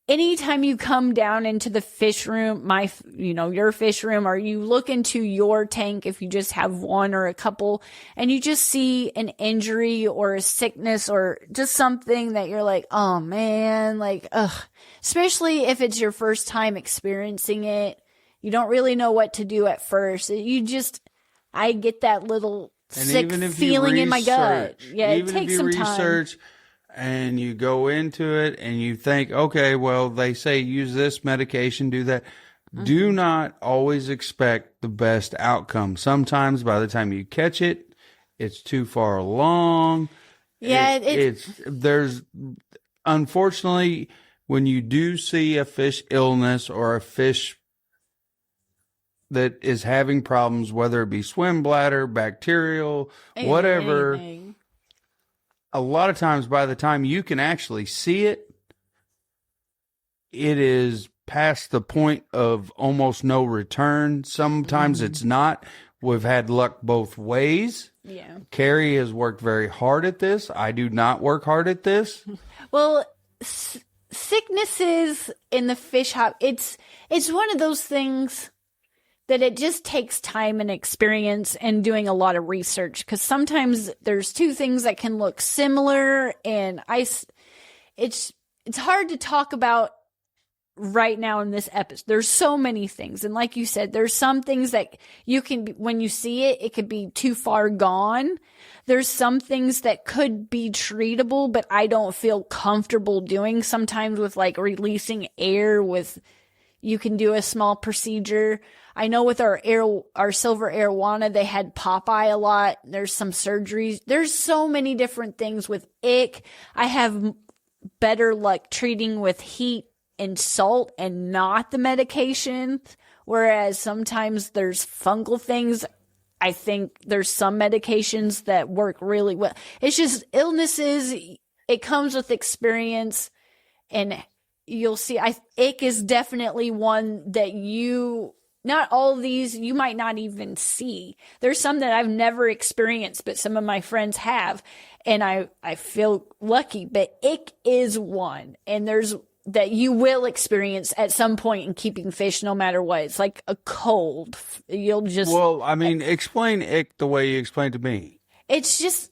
anytime you come down into the fish room, your fish room, or you look into your tank, if you just have one or a couple, and you just see an injury or a sickness or just something that you're like, oh man, like, ugh, especially if it's your first time experiencing it, you don't really know what to do at first. I get that little sick feeling in my gut. Yeah, it takes some time. And you go into it and you think, okay, well, they say use this medication, do that. Mm-hmm. Do not always expect the best outcome. Sometimes by the time you catch it, it's too far along. Yeah, there's unfortunately, when you do see a fish illness or a fish that is having problems, whether it be swim bladder, bacterial, whatever. Anything. A lot of times, by the time you can actually see it, it is past the point of almost no return. Sometimes it's not. We've had luck both ways. Yeah. Carrie has worked very hard at this. I do not work hard at this. Well, sicknesses in the fish hop, it's one of those things that it just takes time and experience and doing a lot of research, because sometimes there's 2 things that can look similar, and it's hard to talk about right now in this episode. There's so many things. And like you said, there's some things that you can, when you see it, it could be too far gone. There's some things that could be treatable, but I don't feel comfortable doing sometimes with like releasing air with, you can do a small procedure. I know with our silver arowana, they had Popeye a lot. There's some surgeries. There's so many different things with ick. I have better luck treating with heat and salt and not the medication. Whereas sometimes there's fungal things. I think there's some medications that work really well. It's just illnesses. It comes with experience, and you'll see. Ick is definitely one that not all of these you might not even see. There's some that I've never experienced, but some of my friends have, and I feel lucky. But ick is one, and there's that you will experience at some point in keeping fish, no matter what. It's like a cold. You'll just... Well, I mean, explain ick the way you explained to me. It's just...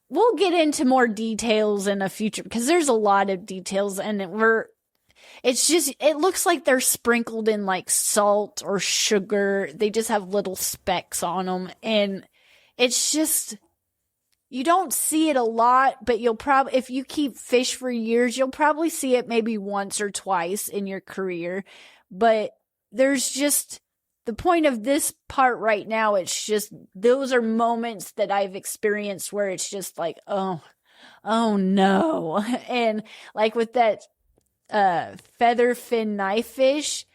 We'll get into more details in a future, because there's a lot of details, and it's just, it looks like they're sprinkled in like salt or sugar. They just have little specks on them, and it's just... You don't see it a lot, but you'll probably, if you keep fish for years, you'll probably see it maybe once or twice in your career. But there's just, the point of this part right now, it's just, those are moments that I've experienced where it's just like, oh no. And like with that featherfin knifefish,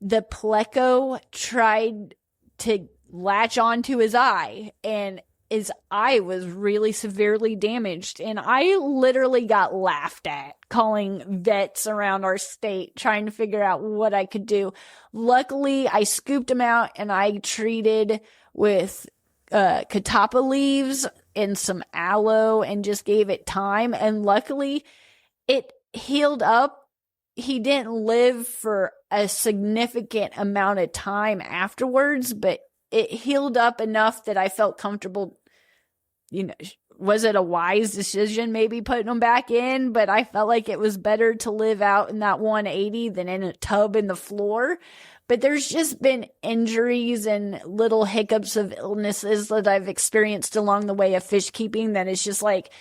the pleco tried to latch onto his eye, and his eye was really severely damaged, and I literally got laughed at, calling vets around our state, trying to figure out what I could do. Luckily, I scooped him out, and I treated with catappa leaves and some aloe and just gave it time, and luckily it healed up. He didn't live for a significant amount of time afterwards, but it healed up enough that I felt comfortable. You know, was it a wise decision maybe putting them back in? But I felt like it was better to live out in that 180 than in a tub in the floor. But there's just been injuries and little hiccups of illnesses that I've experienced along the way of fish keeping that is just like,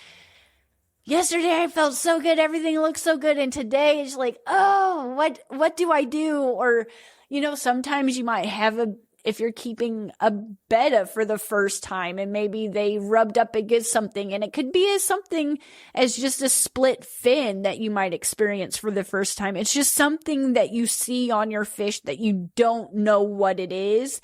yesterday I felt so good, everything looked so good, and today it's like, oh, what do I do? Or, you know, sometimes you might have if you're keeping a betta for the first time and maybe they rubbed up against something, and it could be something as just a split fin that you might experience for the first time. It's just something that you see on your fish that you don't know what it is,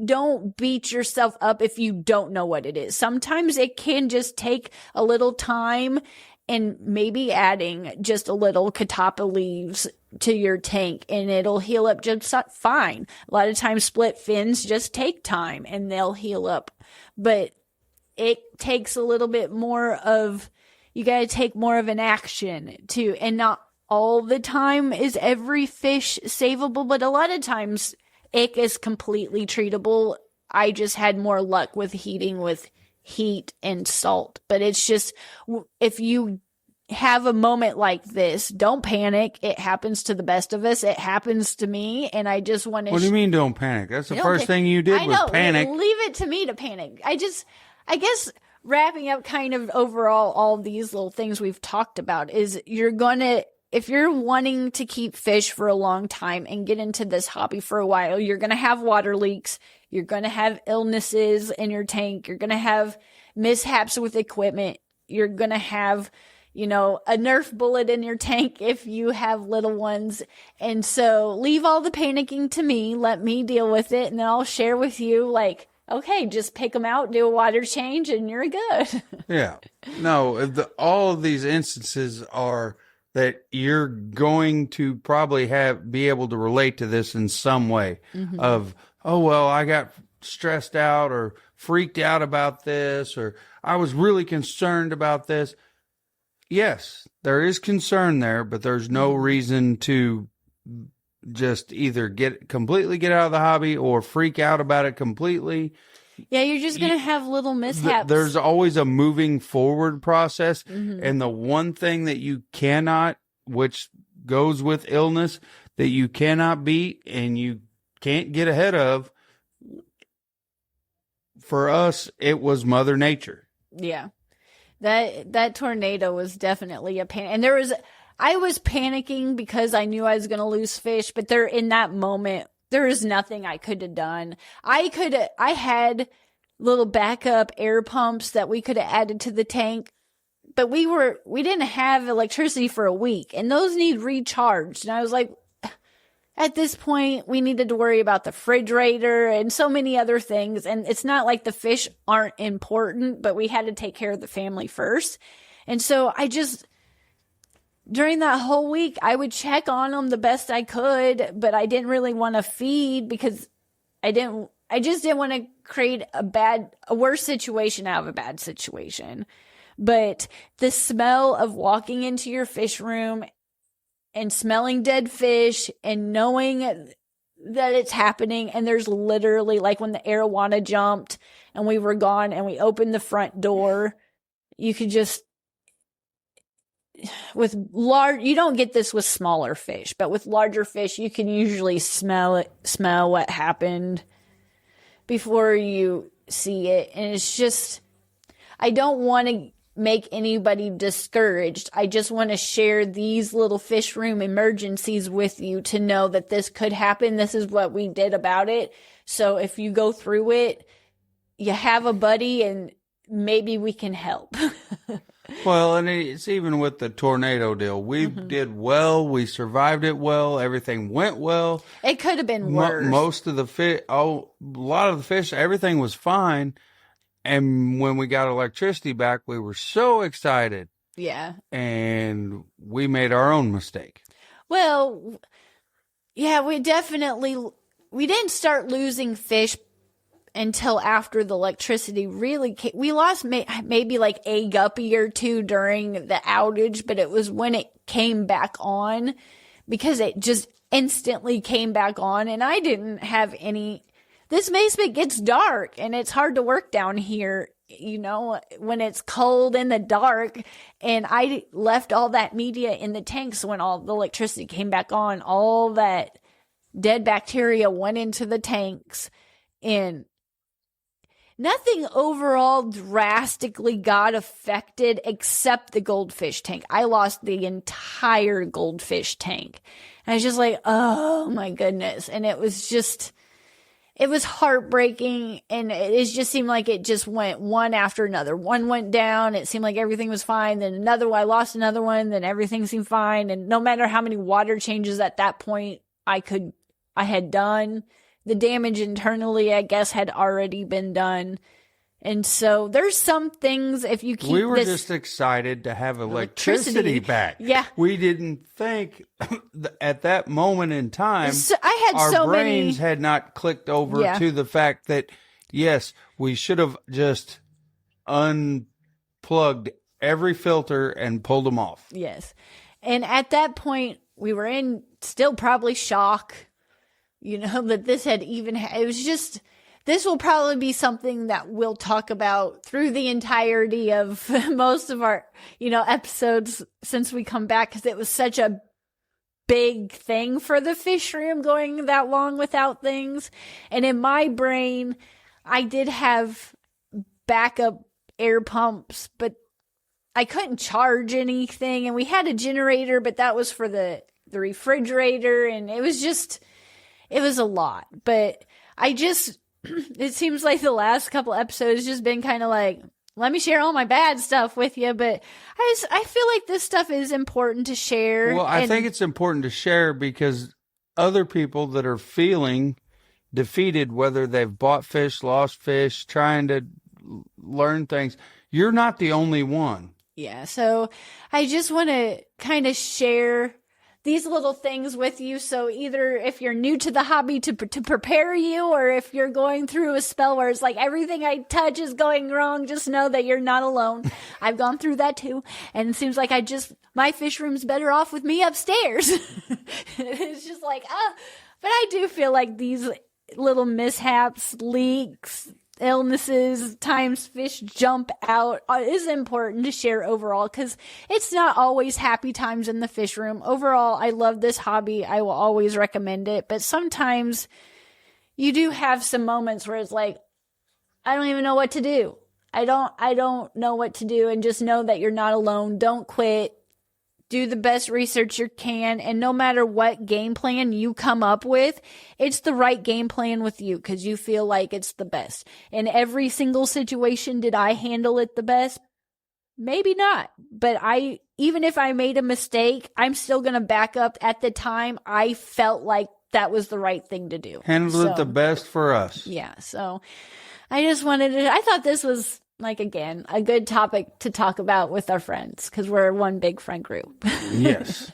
don't beat yourself up if you don't know what it is. Sometimes it can just take a little time, and maybe adding just a little catappa leaves to your tank, and it'll heal up just fine. A lot of times split fins just take time and they'll heal up, but it takes a little bit more of, you got to take more of an action too. And not all the time is every fish savable, but a lot of times ick is completely treatable. I just had more luck with heating with heat and salt. But it's just, if you have a moment like this, don't panic. It happens to the best of us. It happens to me, and I just want to... What do you mean don't panic? That's the first thing you did was panic. Leave it to me to panic. I guess wrapping up kind of overall all these little things we've talked about is if you're wanting to keep fish for a long time and get into this hobby for a while, you're going to have water leaks. You're going to have illnesses in your tank. You're going to have mishaps with equipment. You're going to have, a Nerf bullet in your tank if you have little ones. And so leave all the panicking to me. Let me deal with it. And then I'll share with you, like, okay, just pick them out, do a water change, and you're good. Yeah. No, all of these instances are that you're going to probably be able to relate to this in some way of, oh, well, I got stressed out or freaked out about this, or I was really concerned about this. Yes, there is concern there, but there's no reason to just either completely get out of the hobby or freak out about it completely. Yeah, you're just going to have little mishaps. There's always a moving forward process. And the one thing that you cannot, which goes with illness that you cannot beat and you can't get ahead of. For us, it was Mother Nature. Yeah. That tornado was definitely a panic. And I was panicking because I knew I was going to lose fish, but in that moment, there was nothing I could have done. I had little backup air pumps that we could have added to the tank, but we didn't have electricity for a week, and those need recharged. And I was like, at this point, we needed to worry about the refrigerator and so many other things. And it's not like the fish aren't important, but we had to take care of the family first. And so during that whole week, I would check on them the best I could, but I didn't really want to feed because I just didn't want to create a worse situation out of a bad situation. But the smell of walking into your fish room and smelling dead fish and knowing that it's happening, and there's literally, like when the arowana jumped and we were gone and we opened the front door, you could just, you don't get this with smaller fish, but with larger fish, you can usually smell what happened before you see it. And it's just, I don't want to make anybody discouraged. I just want to share these little fish room emergencies with you to know that this could happen. This is what we did about it. So if you go through it, you have a buddy and maybe we can help. Well, and it's even with the tornado deal. We did well. We survived it well. Everything went well. It could have been worse. Most of the fish, a lot of the fish, everything was fine. And when we got electricity back, we were so excited. Yeah. And we made our own mistake. Well, yeah, we didn't start losing fish until after the electricity really came. We lost maybe like a guppy or two during the outage, but it was when it came back on, because it just instantly came back on, and I didn't have any. This basement gets dark and it's hard to work down here, when it's cold in the dark, and I left all that media in the tanks. When all the electricity came back on, all that dead bacteria went into the tanks, and nothing overall drastically got affected except the goldfish tank. I lost the entire goldfish tank. And I was just like, oh my goodness. And it was heartbreaking, and it just seemed like it just went one after another. One went down, it seemed like everything was fine, then another one, I lost another one, then everything seemed fine. And no matter how many water changes at that point I had done, the damage internally, I guess, had already been done. And so there's some things, if you keep We were just excited to have electricity back. Yeah. We didn't think at that moment in time, our brains had not clicked over to the fact that, yes, we should have just unplugged every filter and pulled them off. Yes. And at that point, we were in still probably shock, that this had even, it was just, this will probably be something that we'll talk about through the entirety of most of our, episodes since we come back, because it was such a big thing for the fish room going that long without things. And in my brain, I did have backup air pumps, but I couldn't charge anything. And we had a generator, but that was for the refrigerator. And it was a lot. But it seems like the last couple episodes just been kind of like, let me share all my bad stuff with you. But I feel like this stuff is important to share. Well, I think it's important to share because other people that are feeling defeated, whether they've bought fish, lost fish, trying to learn things, you're not the only one. Yeah. So I just want to kind of share these little things with you. So either if you're new to the hobby to prepare you, or if you're going through a spell where it's like everything I touch is going wrong, just know that you're not alone. I've gone through that too. And it seems like my fish room's better off with me upstairs. It's just like, but I do feel like these little mishaps, leaks, illnesses, times fish jump out, is important to share overall, because it's not always happy times in the fish room. Overall, I love this hobby. I will always recommend it. But sometimes you do have some moments where it's like, I don't even know what to do. I don't know what to do. And just know that you're not alone. Don't quit. Do the best research you can. And no matter what game plan you come up with, it's the right game plan with you, because you feel like it's the best. In every single situation, did I handle it the best? Maybe not. But even if I made a mistake, I'm still going to back up. At the time, I felt like that was the right thing to do. Handled it the best for us. Yeah. So I just I thought this was, like, again, a good topic to talk about with our friends, because we're one big friend group. Yes.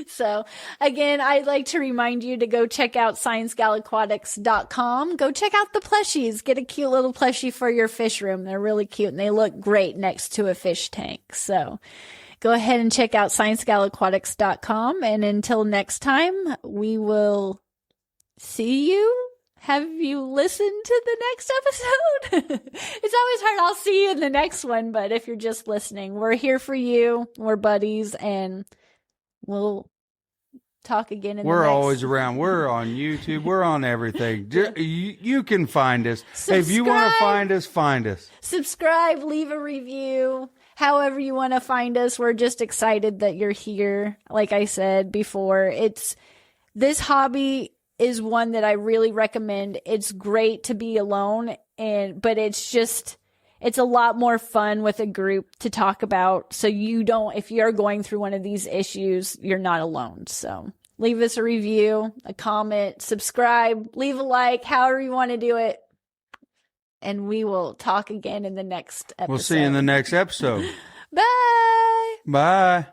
So, again, I'd like to remind you to go check out sciencegalaquatics.com. Go check out the plushies. Get a cute little plushie for your fish room. They're really cute, and they look great next to a fish tank. So, go ahead and check out sciencegalaquatics.com. And until next time, we will see you. Have you listened to the next episode? It's always hard. I'll see you in the next one. But if you're just listening, we're here for you. We're buddies, and we'll talk again in the next. We're always around. We're on YouTube. We're on everything. You can find us. Hey, if you want to find us. Subscribe, leave a review. However you want to find us. We're just excited that you're here. Like I said before, this hobby is one that I really recommend. It's great to be alone, but it's a lot more fun with a group to talk about. So if you're going through one of these issues, you're not alone. So leave us a review, a comment, subscribe, leave a like, however you want to do it. And we will talk again in the next episode. We'll see you in the next episode. Bye. Bye.